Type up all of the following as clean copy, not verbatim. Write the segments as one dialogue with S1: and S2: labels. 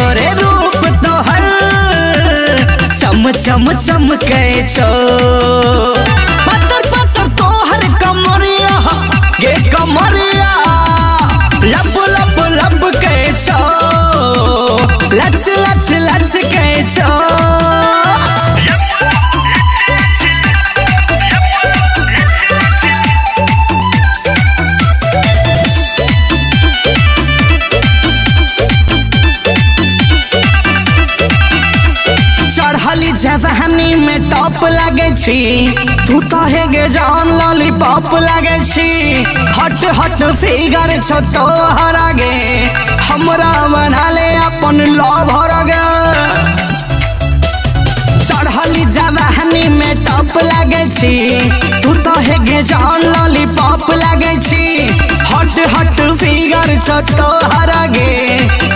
S1: गोरे रूप तोहर चम चम चमके छो। पत्थर पत्थर तोहर कमरिया गे कमरिया लब लब लब के छो। लच लच लच के छो। चढ़ली जवानी में टॉप लगे छी तू तो है गे जान लॉलीपॉप लगे छी। हट हट फिगर छो तोहर आगे हमरा बना ले अपन लवर गे। चढ़ली जवानी में टॉप लगे छी तू तो है गे जान लॉलीपॉप लगे छी। हट हट फिगर छो तोहर आगे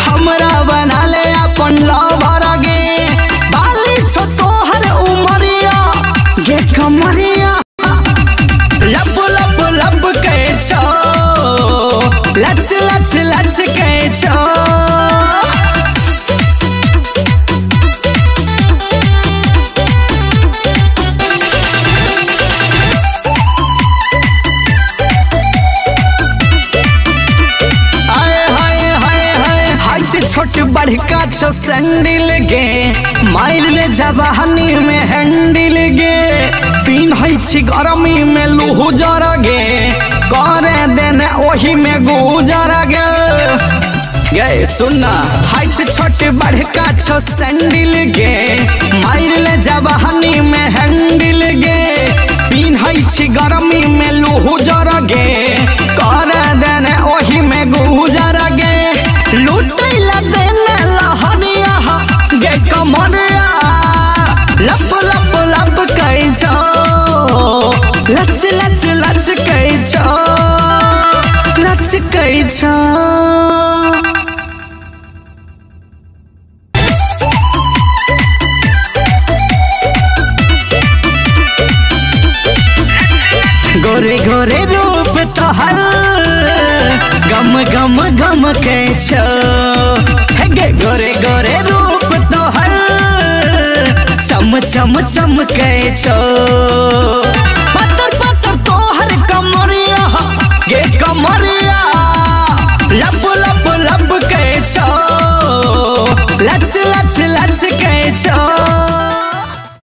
S1: हमरा बना ले अपन लवर गे। छो तोहर उमरिया गे कमरिया लब लब लब के छो। लच लच लच के छो। छोट बड़का छो सैंडल गे मार ले जवानी में हैंडल गे। पिन्है छी गरमी में लूजर गे करे देने ओही में गुजर गे। गे सुना हाइट छोट बड़का छो सैंडल गे मार ले जवानी में हैंडल गे। पिन्है छी गरमी में लूजर गे करे देने ओही में गुजर गे। लुटैला देने लहरिया गे कमरिया लब लब लब कई छो। लच लच लच कई छो। लच कई छो। गोरे गोरे रूप तोहर गम गम गम के छो। हे गे गोरे गोरे रूप तोहर चम चम चमके छो। पत्थर पत्थर तोहर कमरिया गे कमरिया लब लब लब के छो। लच लच लच के छो।